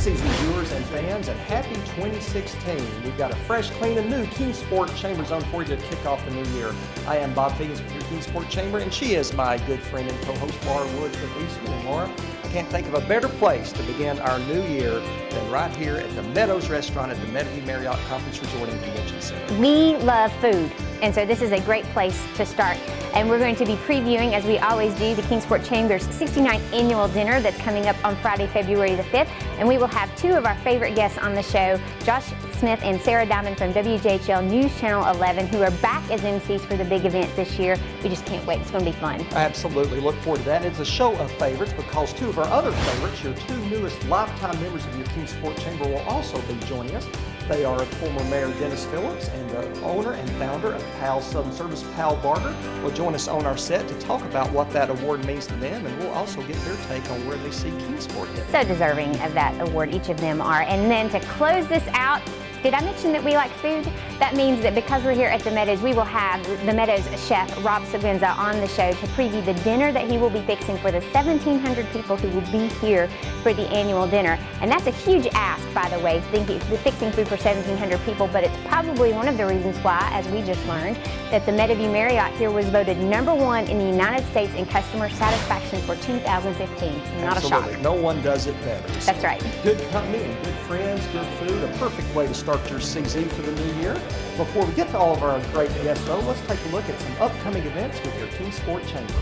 season, viewers and fans, and happy 2016. We've got a fresh, clean, and new Kingsport Chamber Zone for you to kick off the new year. I am Bob Figgins with your Kingsport Chamber, and she is my good friend and co-host, Laura Woods with Eastman. And Laura, I can't think of a better place to begin our new year than right here at the Meadows Restaurant at the Meadowview Marriott Conference Resort and Convention Center. We love food, and so this is a great place to start. And we're going to be previewing, as we always do, the Kingsport Chamber's 69th annual dinner that's coming up on Friday, February the 5th. And we will have two of our favorite guests on the show, Josh Smith and Sarah Diamond from WJHL News Channel 11, who are back as MCs for the big event this year. We just can't wait. It's going to be fun. Absolutely. Look forward to that. It's a show of favorites because two of our other favorites, your two newest lifetime members of your Kingsport Chamber, will also be joining us. They are former Mayor Dennis Phillips and the owner and founder of PAL Southern Service, Pal Barger, will join us on our set to talk about what that award means to them, and we'll also get their take on where they see Kingsport headed. So deserving of that award, each of them are. And then to close this out, did I mention that we like food? That means that because we're here at the Meadows, we will have the Meadows chef, Rob Seguenza, on the show to preview the dinner that he will be fixing for the 1,700 people who will be here for the annual dinner. And that's a huge ask, by the way, fixing food for 1,700 people, but it's probably one of the reasons why, as we just learned, that the Meadowview Marriott here was voted #1 in the United States in customer satisfaction for 2015. Not Absolutely. a shock. No one does it better. That's right. Good company and good friends, good food, a perfect way to start your CZ for the new year. Before we get to all of our great guests, though, let's take a look at some upcoming events with your Kingsport Chamber.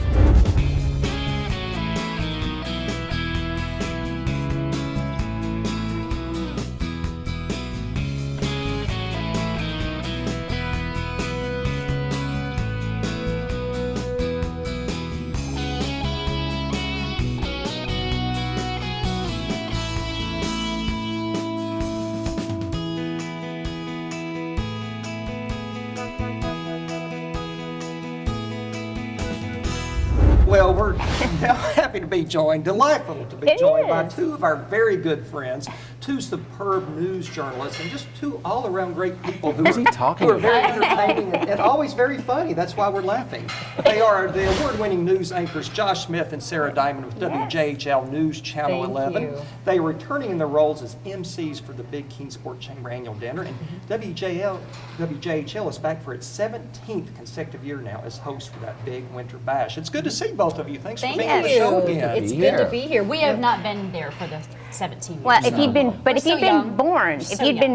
Well, we're now happy to be joined, delightful to be joined by two of our very good friends, two superb news journalists, and just two all-around great people who are very entertaining and always very funny. That's why we're laughing. They are the award-winning news anchors Josh Smith and Sarah Diamond with WJHL News Channel 11. They are returning in their roles as MCs for the big Kingsport Chamber annual dinner, and WJHL is back for its 17th consecutive year now as host for that big winter bash. It's good to see both of you. Thanks for being on the show again. It's good to be here. We have not been there for the 17 years. Well, if you'd been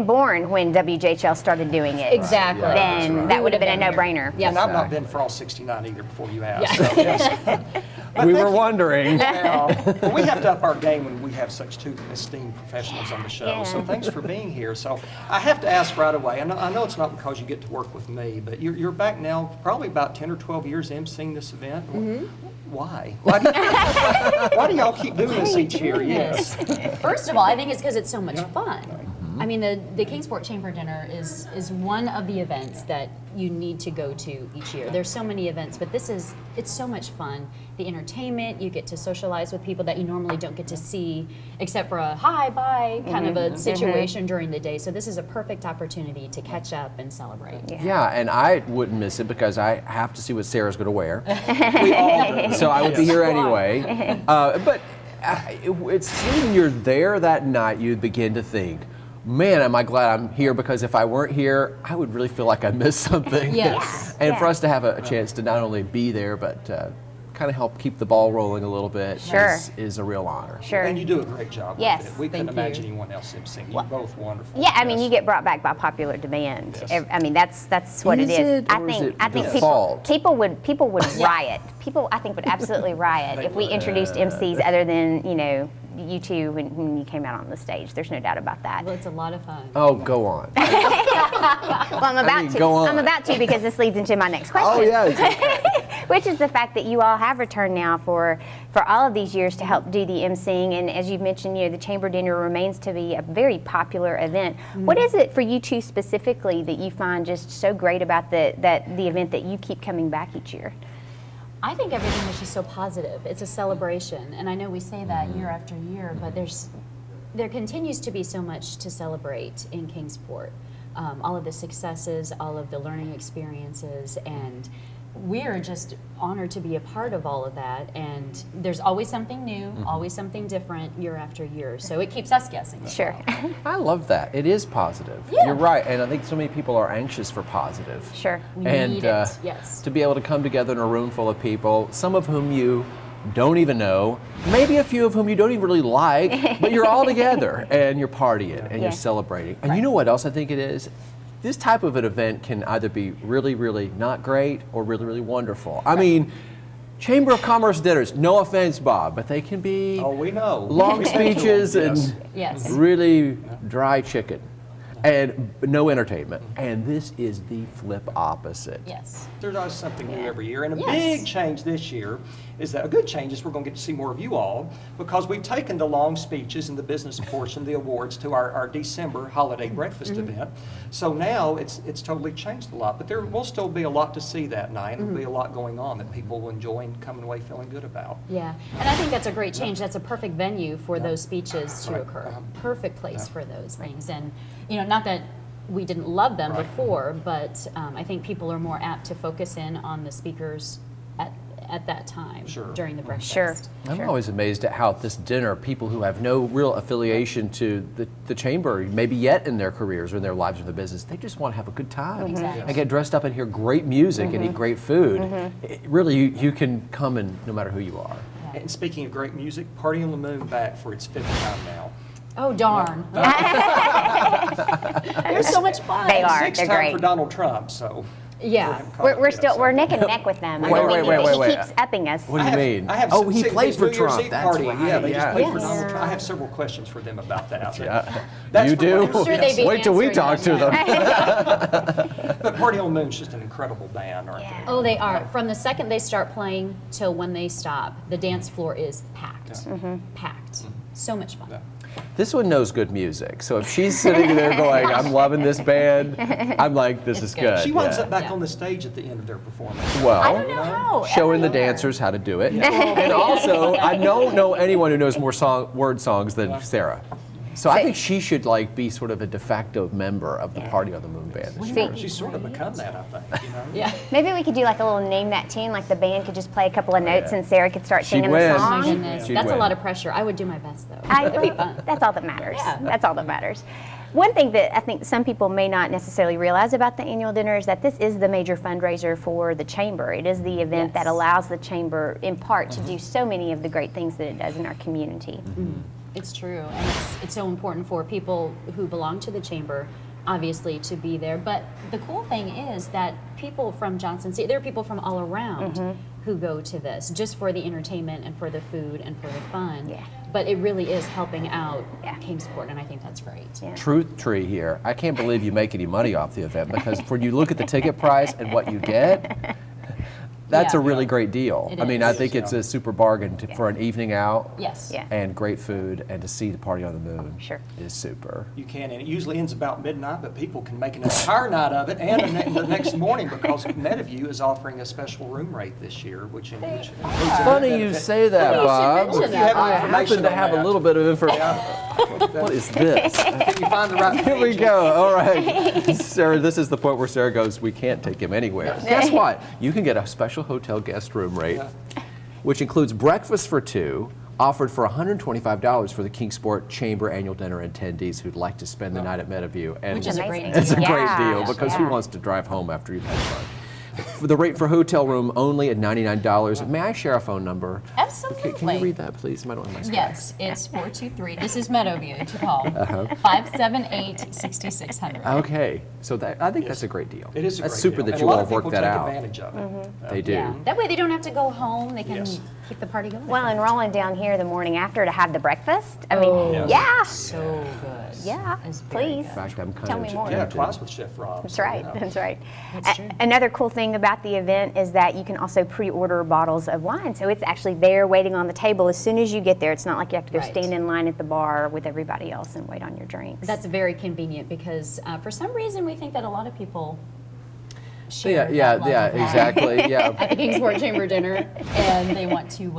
born when WJHL started doing it, exactly, then that would have been a no-brainer. Yes. And I've not been for all 69 either before you asked. So, yes. We were wondering. Well, we have to up our game when we have such two esteemed professionals on the show. Yeah. So thanks for being here. So I have to ask right away. I know it's not because you get to work with me, but you're back now probably about 10 or 12 years emceeing this event. Mm-hmm. Why? Why do y'all keep doing this each year? Yes. First of all, I think it's because it's so much fun. I mean, the Kingsport Chamber Dinner is one of the events that you need to go to each year. There's so many events, but it's so much fun. The entertainment, you get to socialize with people that you normally don't get to see, except for a hi, bye kind of a situation during the day. So this is a perfect opportunity to catch up and celebrate. Yeah, and I wouldn't miss it because I have to see what Sarah's going to wear. We all do. So I would be here anyway. But it's when you're there that night, you begin to think, man, am I glad I'm here, because if I weren't here, I would really feel like I missed something. Yes. And for us to have a chance to not only be there, but kind of help keep the ball rolling a little bit is a real honor. Sure. And you do a great job Yes. with it. We couldn't imagine anyone else emceeing. You're both wonderful. Yeah, I mean, you get brought back by popular demand. Yes. I mean, that's what it Is is. it, I or is think it default? people would riot. People, I think, would absolutely riot if we introduced MCs other than you two when you came out on the stage. There's no doubt about that. Well, it's a lot of fun. Oh, go on. Well, I'm about to. go on. I'm about to, because this leads into my next question. Oh, yeah. Which is the fact that you all have returned now for all of these years to help do the emceeing, and as you've mentioned, the Chamber Dinner remains to be a very popular event. What is it for you two specifically that you find just so great about the event that you keep coming back each year? I think everything is just so positive. It's a celebration, and I know we say that year after year, but there continues to be so much to celebrate in Kingsport. All of the successes, all of the learning experiences, and we're just honored to be a part of all of that. And there's always something new, always something different year after year. So it keeps us guessing. Sure. I love that. It is positive. Yeah. You're right, and I think so many people are anxious for positive. Sure. We And need it, yes. to be able to come together in a room full of people, some of whom you don't even know, maybe a few of whom you don't even really like, but you're all together and you're partying and Yeah. you're celebrating. And you know what else I think it is? This type of an event can either be really, really not great or really, really wonderful. I mean, Chamber of Commerce dinners, no offense, Bob, but they can be Oh, we know. long We enjoy speeches them, and Yes. really dry chicken and no entertainment. And this is the flip opposite. Yes. There's always something new every year, and a Yes. big change this year is that a good change is we're going to get to see more of you all because we've taken the long speeches and the business portion, the awards, to our December holiday breakfast event. So now it's totally changed a lot, but there will still be a lot to see that night, and there'll be a lot going on that people will enjoy and coming away feeling good about. Yeah, and I think that's a great change. That's a perfect venue for those speeches to Right. occur. Perfect place for those things. And, you know, not that we didn't love them before, but I think people are more apt to focus in on the speakers at that time Sure. during the breakfast. Sure. I'm always amazed at how at this dinner, people who have no real affiliation to the chamber, maybe yet in their careers or in their lives or their business, they just want to have a good time Exactly. and get dressed up and hear great music and eat great food. Really, you can come and no matter who you are. And speaking of great music, Party on the Moon back for its 5th time now. Oh, darn. They're so much fun. They are. 6th They're time great. for Donald Trump, so. Yeah. We're neck and neck with them. I Wait, think wait, that wait. He keeps upping us. What do you mean? I have Oh, he see, played his for New Year's Trump. Eve That's party. right. Yeah, they just played for Yes. Donald Trump. I have several questions for them about that. Yeah. That's You for do? later. Sure they'd be Wait till we answering talk to that. them. But Party on the Moon's just an incredible band, aren't they? Oh, they are. From the second they start playing till when they stop, the dance floor is packed. Packed. So much fun. Yeah. This one knows good music, so if she's sitting there going, I'm loving this band, I'm like, this is good. good. She winds yeah. up back Yeah. on the stage at the end of their performance. Well, I don't know how. showing the ever either. dancers how to do it. And also, I don't know anyone who knows more word songs than Sarah. So I think she should like be sort of a de facto member of the Party on the Moon band. this year. See, She's sort of become that, I think, you know? Yeah. maybe we could do like a little name that tune, like the band could just play a couple of notes and Sarah could start She'd singing win. the Oh my song. goodness. She'd That's a win. lot of pressure. I would do my best though. It'd be fun. That's all that matters. Yeah. That's all that matters. One thing that I think some people may not necessarily realize about the annual dinner is that this is the major fundraiser for the chamber. It is the event that Yes. allows the chamber, in part, to do so many of the great things that it does in our community. It's true, and it's so important for people who belong to the chamber, obviously, to be there. But the cool thing is that people from Johnson City, there are people from all around who go to this just for the entertainment and for the food and for the fun. Yeah. But it really is helping out Yeah. Kingsport, and I think that's great. Yeah. Truth tree here. I can't believe you make any money off the event because when you look at the ticket price and what you get, that's Yeah. a really great deal. It I mean, I is. think it's a super bargain for an evening out. Yes. Yeah. And great food and to see the Party on the Moon Sure. is super. You can, and it usually ends about midnight, but people can make an entire night of it and the next morning because Meadowview is offering a special room rate this year, which includes an Funny event you benefit. say that, You should Bob. mention If you have that. any I happen information to on have a that. little bit of information. What is this? Can you find the right Here we page? go. All right. Sarah, this is the point where Sarah goes, we can't take him anywhere. Guess what? You can get a special hotel guest room rate, which includes breakfast for two, offered for $125 for the Kingsport Chamber Annual Dinner attendees who'd like to spend the night at Meadowview. And Which is a great Amazing. it's a great Yeah. deal because who Yeah. wants to drive home after you've had fun? For the rate for hotel room only at $99. May I share a phone number? Absolutely. Can you read that, please? I don't have my specs. Yes, it's 423. This is Meadowview to call. 578-6600. Okay, so that I think that's a great deal. It is a That's great super deal. that And you a lot all of people worked that take out. advantage of it. They do. Yeah. That way they don't have to go home. They can Yes. keep the party going. Well, and rolling down here the morning after to have the breakfast. I mean, Oh, yeah. so good. Yeah, It's very please. In fact, I'm kind Tell of me more. Yeah, tempted. twice with Chef Rob. That's so, right. you know. That's right. That's true. Another cool thing about the event is that you can also pre-order bottles of wine. So it's actually there waiting on the table as soon as you get there. It's not like you have to go Right. stand in line at the bar with everybody else and wait on your drinks. That's very convenient because for some reason we think that a lot of people share Yeah, that love yeah, of wine exactly. Yeah. at the Kingsport Chamber dinner, and they want to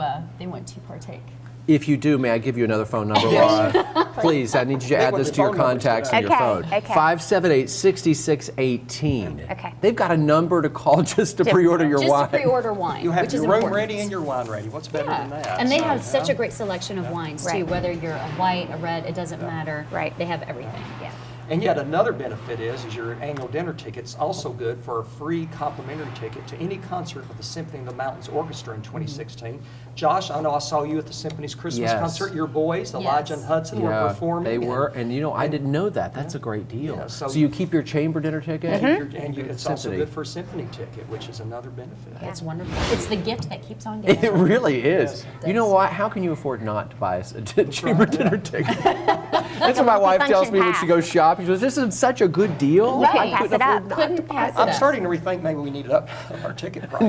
partake. If you do, may I give you another phone number, Laura? Please, I need you to add this to your contacts on your phone. Okay. 578-6618. Okay. They've got a number to call just to pre-order your Just wine. to pre-order wine, You have which is your room important. ready and your wine ready. What's better than that? And they So, have such yeah. a great selection of wines too. Right. Whether you're a white, a red, it doesn't matter. Right. They have everything. Yeah. And yet another benefit is your annual dinner ticket's also good for a free complimentary ticket to any concert with the Symphony of the Mountains Orchestra in 2016. Josh, I know I saw you at the Symphony's Christmas Yes. concert. Your boys, Elijah and Hudson, were performing. they were, and- and you know, I didn't know that. That's a great deal. Yeah, so, so- you keep your chamber dinner ticket? It's also Symphony. good for a symphony ticket, which is another benefit. It's wonderful. It's the gift that keeps on giving. It really is. Yes. You know what? How can you afford not to buy a chamber dinner ticket? That's what my a wife tells multifunction me when she pass. goes shopping. She goes, "This is such a good deal." Right. I Pass couldn't it up. afford not Couldn't to pass buy it it." I'm up. starting to rethink maybe we need to up our ticket price.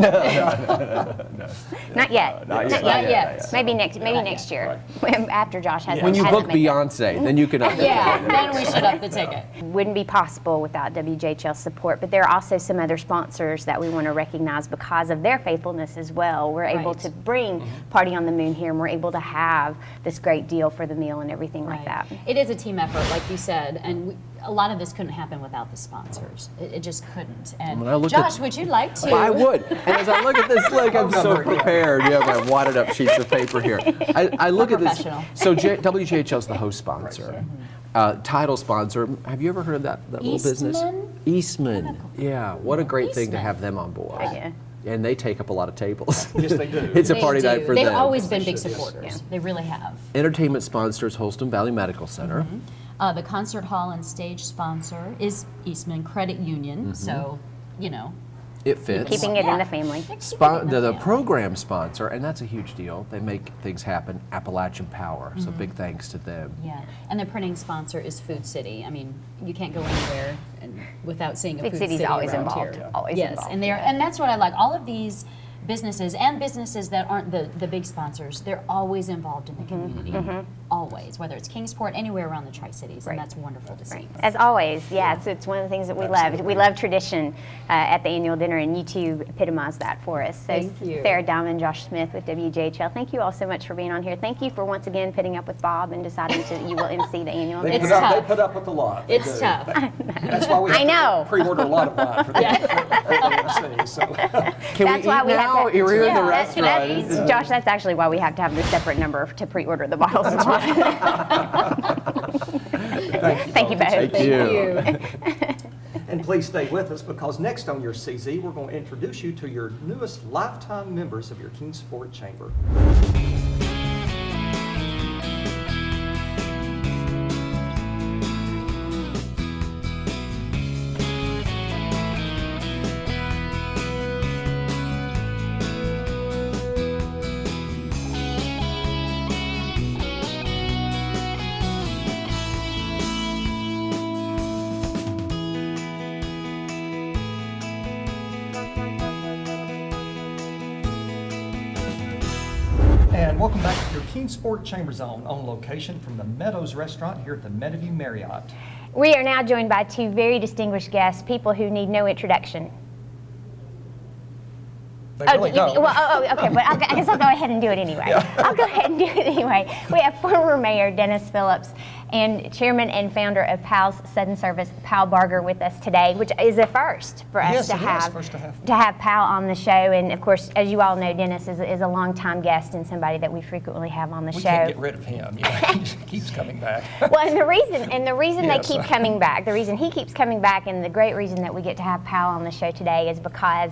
Not yet. Not Not yet. Maybe next year, after Josh has. When you hasn't book made that. Beyonce, then you can. Yeah, then we should up the ticket. Wouldn't be possible without WJHL support, but there are also some other sponsors that we want to recognize because of their faithfulness as well. We're able Right. to bring Party on the Moon here, and we're able to have this great deal for the meal and everything like that. It is a team effort, like you said, and a lot of this couldn't happen without the sponsors. It just couldn't. And When I look Josh, at- would you like to? I would. And as I look at this, look, I'm so prepared. You have my wadded up sheets of paper here. I look at this. Professional. So WJHL is the host sponsor. Title sponsor. Have you ever heard of that little business? Eastman. Yeah. What a great thing to Eastman. have them on board. Yeah. And they take up a lot of tables. Yes, they do. It's a They party do. night for They've them. always been big should, yes. supporters. They really have. Entertainment sponsors Holston Valley Medical Center. The concert hall and stage sponsor is Eastman Credit Union, so, you know. It fits. Keeping it in the family. The program sponsor, and that's a huge deal. They make things happen. Appalachian Power. So big thanks to them. Yeah, and the printing sponsor is Food City. I mean, you can't go anywhere without seeing a Food Food City's City always around involved. here. Always yes, involved. and and that's what I like. All of these businesses and businesses that aren't the big sponsors, they're always involved in the community. Always, whether it's Kingsport, anywhere around the Tri-Cities, and that's wonderful to see. As always, yes, it's one of the things that we love. We love tradition at the annual dinner, and you two epitomize that for us. So, Thank you. Sarah Diamond, Josh Smith with WJHL, thank you all so much for being on here. Thank you for once again putting up with Bob and deciding to you will MC the annual They dinner. It's put, up, tough. they put up with a lot. They It's do. tough. That's why we have I know. to pre-order a lot of wine for the MC. So. Can That's we why eat we now? have to. You're here in the that- restaurant. Josh, that's actually why we have to have the separate number to pre-order the bottles. Thank you both. Thank you. And please stay with us because next on your CZ, we're going to introduce you to your newest lifetime members of your Kingsport Chamber. And welcome back to your Kingsport Chamber Zone on location from the Meadows Restaurant here at the Meadowview Marriott. We are now joined by two very distinguished guests, people who need no introduction. They really don't. Okay, but I guess I'll go ahead and do it anyway. I'll go ahead and do it anyway. We have former Mayor Dennis Phillips and Chairman and founder of PAL's Sudden Service, Pal Barger, with us today, which is a first for us Yes, to it is. have First to have. Pal on the show. And of course, as you all know, Dennis is a longtime guest and somebody that we frequently have on the We show. can't get rid of him. You know, he just keeps coming back. Well, and the reason Yes. they keep coming back, the reason he keeps coming back, and the great reason that we get to have Pal on the show today is because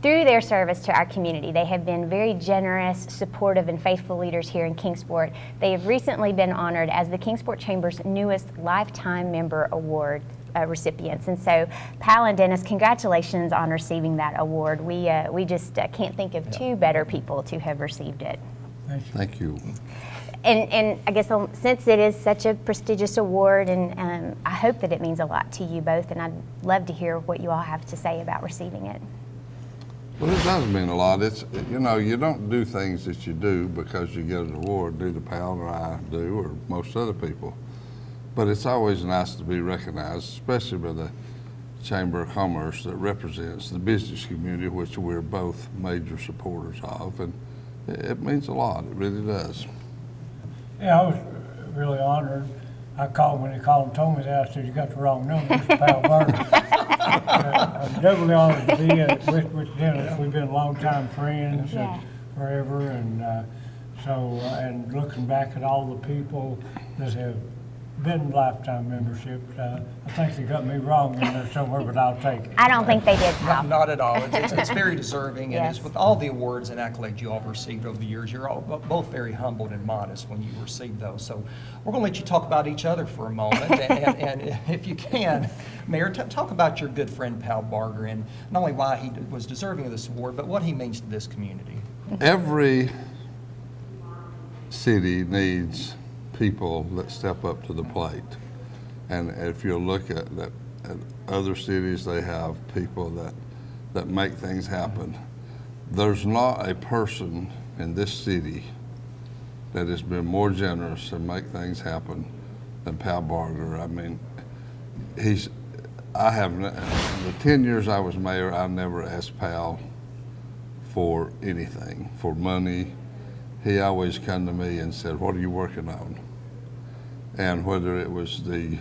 through their service to our community, they have been very generous, supportive, and faithful leaders here in Kingsport. They have recently been honored as the Kingsport Chamber's newest Lifetime Member Award recipients. And so, Pal and Dennis, congratulations on receiving that award. We just can't think of two better people to have received it. Thank you. And I guess since it is such a prestigious award, and I hope that it means a lot to you both, and I'd love to hear what you all have to say about receiving it. Well, it does mean a lot. It's, you know, you don't do things that you do because you get an award, do the Pal or I do, or most other people. But it's always nice to be recognized, especially by the Chamber of Commerce that represents the business community, which we're both major supporters of. And it means a lot, it really does. Yeah, I was really honored. I called when they called and told me that. I said, "You got the wrong number, it's Pal Burger." I'm doubly honored to be with Dennis. We've been longtime friends Yeah. forever, and and looking back at all the people that have been lifetime memberships, I think they got me wrong in there somewhere, but I'll take it. I don't think they did, Pal. Not at all. It's very deserving, and Yes. it's with all the awards and accolades you all have received over the years, you're all both very humbled and modest when you receive those. So we're going to let you talk about each other for a moment, and if you can, Mayor, talk about your good friend Pal Barger, and not only why he was deserving of this award, but what he means to this community. Every city needs people that step up to the plate. And if you look at other cities, they have people that make things happen. There's not a person in this city that has been more generous to make things happen than Pal Barger. I mean, the 10 years I was mayor, I never asked Pal for anything, for money. He always come to me and said, "What are you working on?" And whether it was the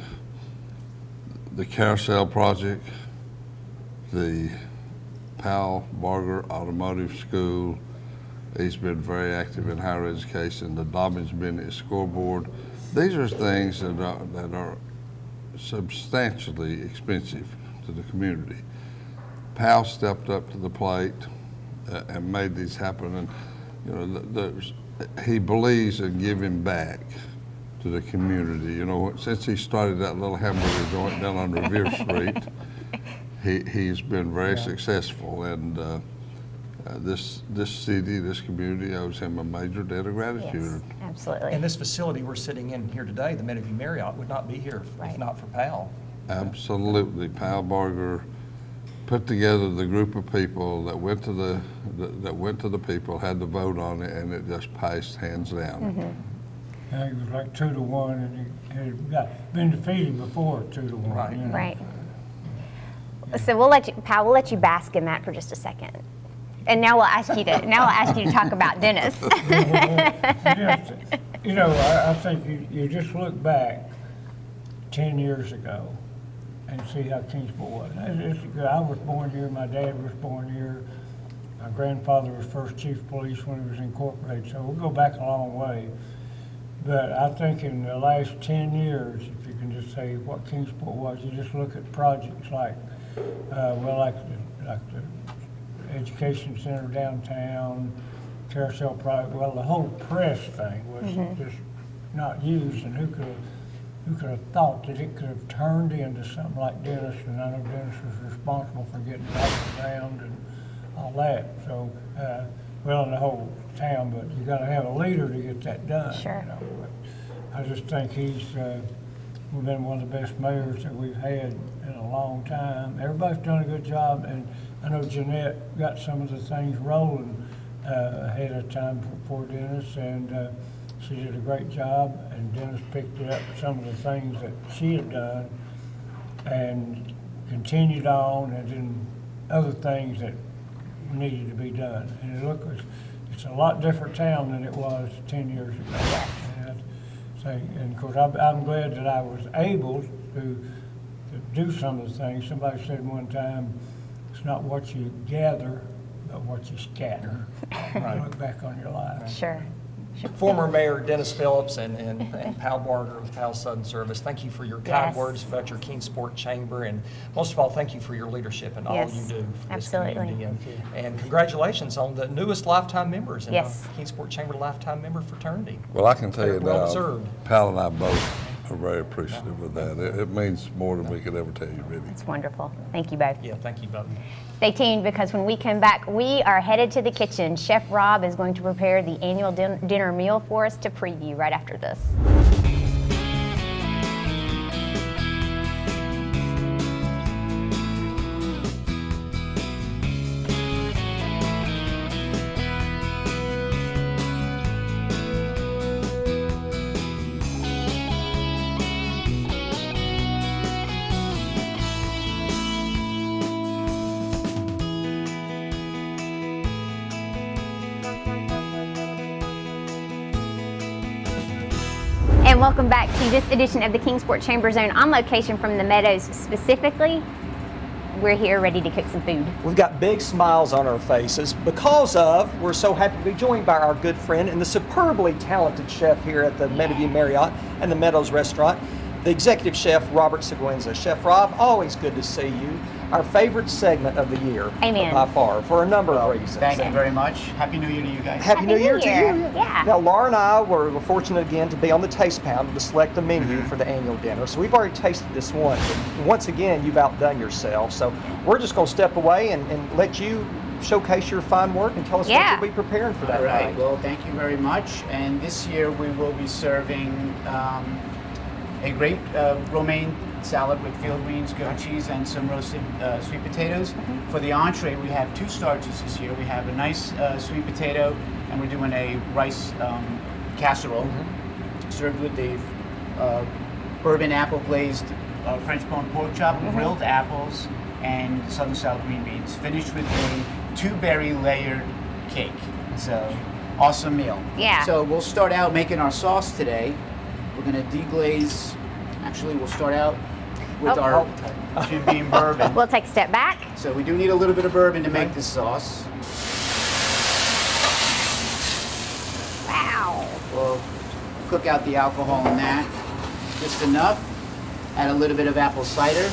carousel project, the Pal Barger Automotive School, he's been very active in higher education, the Dobbins Bennett Scoreboard. These are things that are substantially expensive to the community. Pal stepped up to the plate and made these happen, and you know, he believes in giving back to the community. You know, since he started that little hamburger joint down on Revere Street, he's been very successful, and this city, this community owes him a major debt of gratitude. Yes, absolutely. And this facility we're sitting in here today, the Meadowview Marriott, would not be here Right. if not for Pal. Absolutely. Pal Barger put together the group of people that went to the people, had to vote on it, and it just passed hands down. I think it was like 2-1, and he had been defeated before 2-1. Right. You know. Right. So we'll let you, Pal, we'll let you bask in that for just a second. And now we'll ask you to talk about Dennis. Just, you know, I think you just look back 10 years ago and see how Kingsport was. I was born here, my dad was born here, my grandfather was first chief of police when it was incorporated, so we'll go back a long way. But I think in the last 10 years, if you can just say what Kingsport was, you just look at projects like the education center downtown, carousel project. Well, the whole press thing was just not used, and who could have thought that it could have turned into something like Dennis? And I know Dennis was responsible for getting it off the ground and all that. So, in the whole town, but you got to have a leader to get that done. Sure. You know? But I just think he's been one of the best mayors that we've had in a long time. Everybody's done a good job, and I know Jeanette got some of the things rolling ahead of time for Dennis, and she did a great job, and Dennis picked it up, some of the things that she had done, and continued on, and then other things that needed to be done. And it's a lot different town than it was 10 years ago. And of course, I'm glad that I was able to do some of the things. Somebody said one time, it's not what you gather, but what you scatter. Look back on your life. Sure. Former Mayor Dennis Phillips and Pal Barger with Pal Southern Service, thank you for your kind Yes. words about your Kingsport Chamber, and most of all, thank you for your leadership and all Yes, you do for this absolutely. community. And congratulations on the newest lifetime members in Yes. the Kingsport Chamber Lifetime Member Fraternity. Well, I can tell you Well now, deserved. Pal and I both are very appreciative of that. It means more than we could ever tell you, really. It's wonderful. Thank you both. Yeah, thank you both. Stay tuned, because when we come back, we are headed to the kitchen. Chef Rob is going to prepare the annual dinner meal for us to preview right after this. and welcome back to this edition of the Kingsport Chamber Zone on location from the Meadows specifically. We're here ready to cook some food. We've got big smiles on our faces because we're so happy to be joined by our good friend and the superbly talented chef here at the Meadowview Marriott and the Meadows Restaurant, the executive chef, Robert Seguenza. Chef Rob, always good to see you. Our favorite segment of the year, Amen. by far, for a number of reasons. Thank you very much. Happy New Year to you guys. Happy New Year to you. Yeah. Now, Laura and I were fortunate again to be on the Taste Pound to select the menu for the annual dinner. So we've already tasted this one. But once again, you've outdone yourself. So we're just going to step away and let you showcase your fine work and tell us what you'll be preparing for that All right. night. Well, thank you very much. And this year we will be serving a great romaine salad with field greens, goat cheese, and some roasted sweet potatoes. For the entree, we have two starches this year. We have a nice sweet potato, and we're doing a rice casserole served with the bourbon apple glazed French bone pork chop, grilled apples, and southern style green beans, finished with a 2-berry layered cake. So, awesome meal. Yeah. So we'll start out making our sauce today. We're gonna deglaze. Actually, we'll start out with our Jim Beam bourbon. We'll take a step back. So we do need a little bit of bourbon to make this sauce. Wow. We'll cook out the alcohol in that, just enough. Add a little bit of apple cider.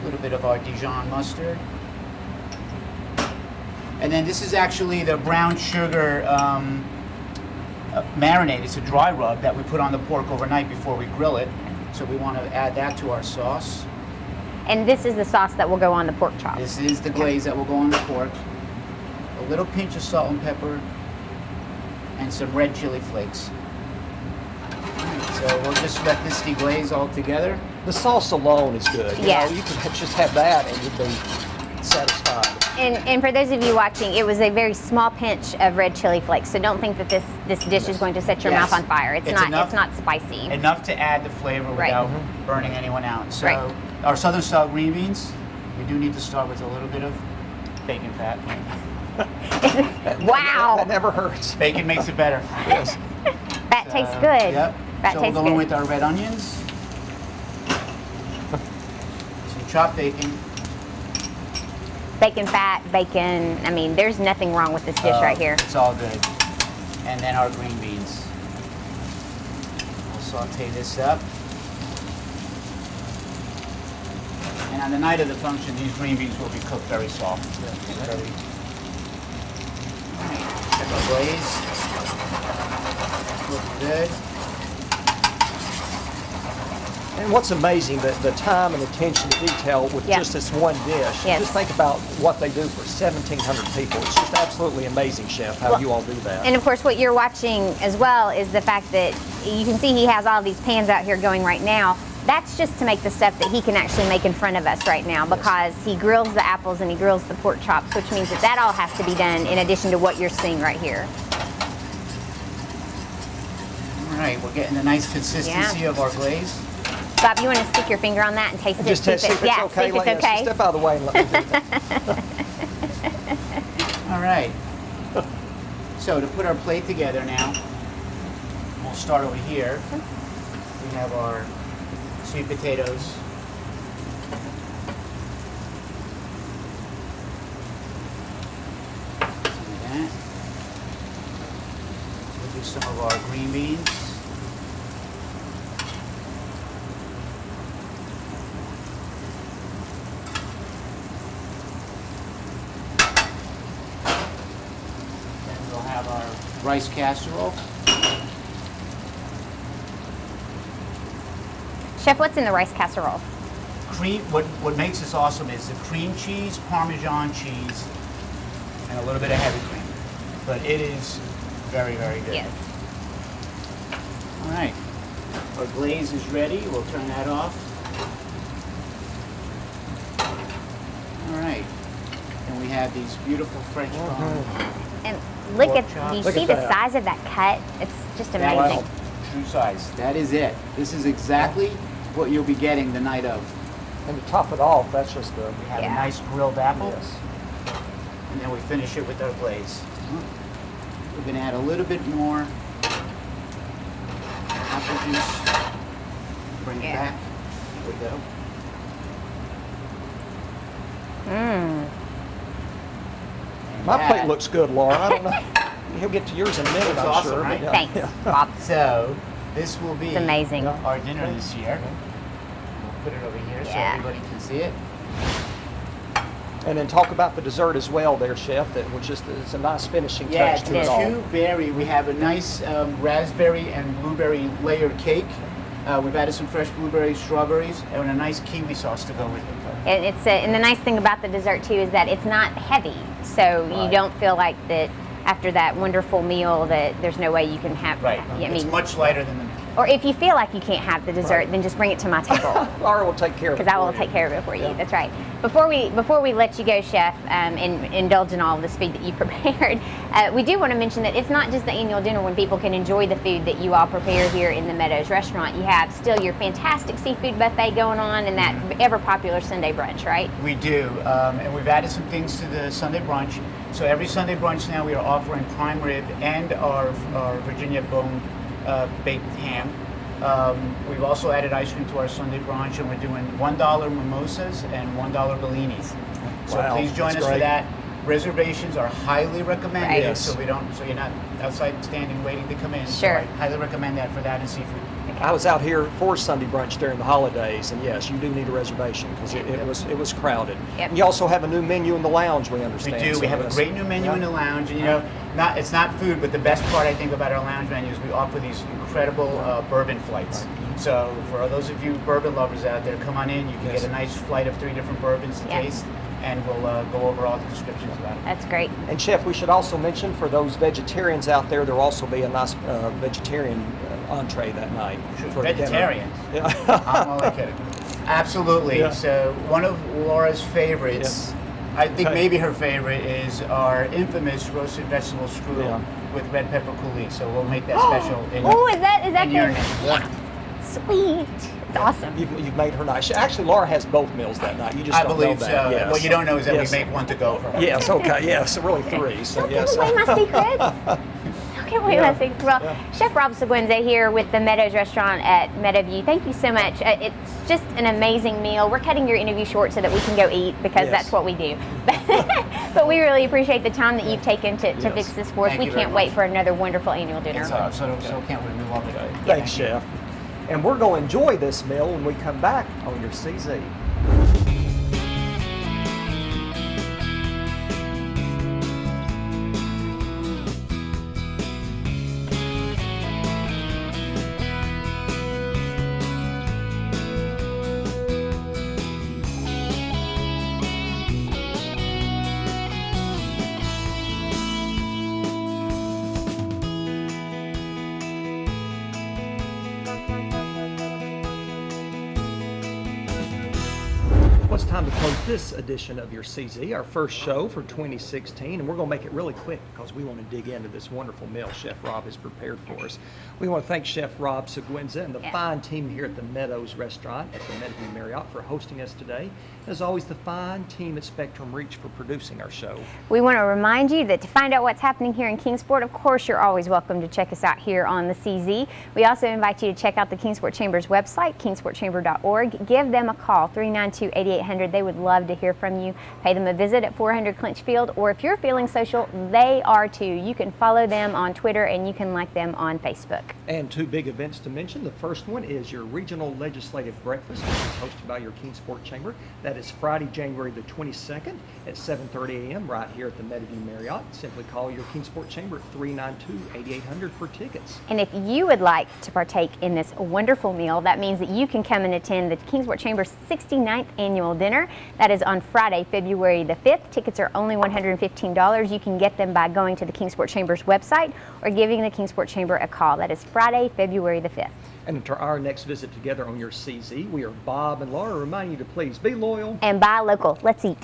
A little bit of our Dijon mustard. And then this is actually the brown sugar marinade. It's a dry rub that we put on the pork overnight before we grill it. So we want to add that to our sauce. And this is the sauce that will go on the pork chop. This is the glaze that will go on the pork. A little pinch of salt and pepper, and some red chili flakes. Alright, so we'll just let this deglaze all together. The sauce alone is good. Yeah. You can just have that and you'd be satisfied. And for those of you watching, it was a very small pinch of red chili flakes. So don't think that this dish is going to set your Yes. mouth on fire. It's It's not. enough- It's not spicy. Enough to add the flavor Right. without burning anyone out. So Right. our southern style green beans, we do need to start with a little bit of bacon fat. Wow. That never hurts. Bacon makes it better. Yes. That tastes good. Yep. That So tastes we're going good. with our red onions. Some chopped bacon. Bacon fat, bacon. I mean, there's nothing wrong with this dish right here. It's all good. And then our green beans. We'll saute this up. And on the night of the function, these green beans will be cooked very soft. Very. All right, check our glaze. Looks good. And what's amazing, the time and attention to detail with Yeah. just this one dish. Yes. Just think about what they do for 1,700 people. It's just absolutely amazing, Chef, how Well, you all do that. And of course, what you're watching as well is the fact that you can see he has all these pans out here going right now. That's just to make the stuff that he can actually make in front of us right now, because he grills the apples and he grills the pork chops, which means that all has to be done in addition to what you're seeing right here. All right, we're getting a nice consistency of our glaze. Bob, you want to stick your finger on that and taste Just it? see if it's yeah, okay. see if it's Yes, okay. Step out of the way and let me do that. All right. So to put our plate together now, we'll start over here. We have our sweet potatoes. Some of that. We'll do some of our green beans. Then we'll have our rice casserole. Chef, what's in the rice casserole? Cream. What makes this awesome is the cream cheese, Parmesan cheese, and a little bit of heavy cream. But it is very, very good. Yes. All right. Our glaze is ready. We'll turn that off. All right. And we have these beautiful French bone. And look Pork at, chops. do you Look see at the that. size of that cut? It's just That's amazing. true size. That is it. This is exactly what you'll be getting the night of. And to top it off, that's just the. We have Yeah. a nice grilled apple, Yes. and then we finish it with our glaze. We're going to add a little bit more apple juice. Bring it back. There we go. My that- plate looks good, Laura. I don't know. He'll get to yours in a minute, Looks I'm awesome, sure. right? but Thanks, Bob. So this will be It's amazing. our dinner this year. We'll put it over here so Yeah. everybody can see it. And then talk about the dessert as well there, Chef, that was just, it's a nice finishing Yeah, touch it's to it a all. two-berry. We have a nice raspberry and blueberry layered cake. We've added some fresh blueberries, strawberries, and a nice kiwi sauce to go with it. And the nice thing about the dessert too is that it's not heavy, so you Right. don't feel like that after that wonderful meal that there's no way you can have. Right. I It's mean, much lighter than the. or if you feel like you can't have the dessert, then just bring it to my table. Laura will take care of it. Because I will for you. take care of it for you. That's right. Before we let you go, Chef, and indulge in all of this food that you prepared, we do want to mention that it's not just the annual dinner when people can enjoy the food that you all prepare here in the Meadows Restaurant. You have still your fantastic seafood buffet going on and that ever popular Sunday brunch, right? We do, and we've added some things to the Sunday brunch. So every Sunday brunch now we are offering prime rib and our Virginia bone baked ham. We've also added ice cream to our Sunday brunch, and we're doing $1 mimosas and $1 bellinis. So Wow, please join that's us for great. that. Reservations are highly recommended, Right. Yes. so you're not outside standing waiting to come in. Sure. So I highly recommend that for that and seafood. I was out here for Sunday brunch during the holidays, and yes, you do need a reservation because it was crowded. Yep. You also have a new menu in the lounge, we We understand. do. so We have a yes. great new menu in the lounge, and it's not food, but the best part I think about our lounge menu is we offer these incredible bourbon flights. So for those of you bourbon lovers out there, come on in. You can Yes. get a nice flight of 3 different bourbons to Yeah. taste, and we'll go over all the descriptions about it. That's great. And Chef, we should also mention for those vegetarians out there, there will also be a nice vegetarian entree that night. for the dinner. Vegetarians. Yeah. I'm only kidding. Absolutely. Yeah. So one of Laura's favorites, I think Okay. maybe her favorite, is our infamous roasted vegetable strudel Yeah. with red pepper coulis. So we'll make that special. Oh, is that in your good? name. Yeah. Sweet. It's awesome. You've made her nice. Actually, Laura has both meals that night. You just I don't believe know so. that. Yes. What you don't know is that Yes. we make one to go for her. Yes, okay, yes, really 3. So Don't yes. give away my secrets. Don't give away my secrets. Well, Chef Rob Seguenza here with the Meadows Restaurant at Meadowview. Thank you so much. It's just an amazing meal. We're cutting your interview short so that we can go eat because Yes. that's what we do. But we really appreciate the time that you've taken to Yes. fix this for us. Thank We you very can't wait much. for another wonderful annual dinner. So can't we? We love it. Thanks, Chef. And we're going to enjoy this meal when we come back on your CZ. Well, it's time to close this edition of your CZ, our first show for 2016, and we're going to make it really quick because we want to dig into this wonderful meal Chef Rob has prepared for us. We want to thank Chef Rob Seguenza and the fine team here at the Meadows Restaurant at the Meadowview Marriott for hosting us today. As always, the fine team at Spectrum Reach for producing our show. We want to remind you that to find out what's happening here in Kingsport, of course, you're always welcome to check us out here on the CZ. We also invite you to check out the Kingsport Chamber's website, kingsportchamber.org. Give them a call, 392-8800. They would love to hear from you. Pay them a visit at 400 Clinchfield, or if you're feeling social, they are too. You can follow them on Twitter and you can like them on Facebook. And 2 big events to mention. The first one is your Regional Legislative Breakfast, which is hosted by your Kingsport Chamber. That is Friday, January the 22nd at 7:30 a.m. right here at the Meadowview Marriott. Simply call your Kingsport Chamber at 392-8800 for tickets. And if you would like to partake in this wonderful meal, that means that you can come and attend the Kingsport Chamber's 69th annual dinner. That is on Friday, February the 5th. Tickets are only $115. You can get them by going to the Kingsport Chamber's website or giving the Kingsport Chamber a call. That is Friday, February the 5th. And until our next visit together on your CZ, we are Bob and Laura reminding you to please be loyal And buy local. Let's eat.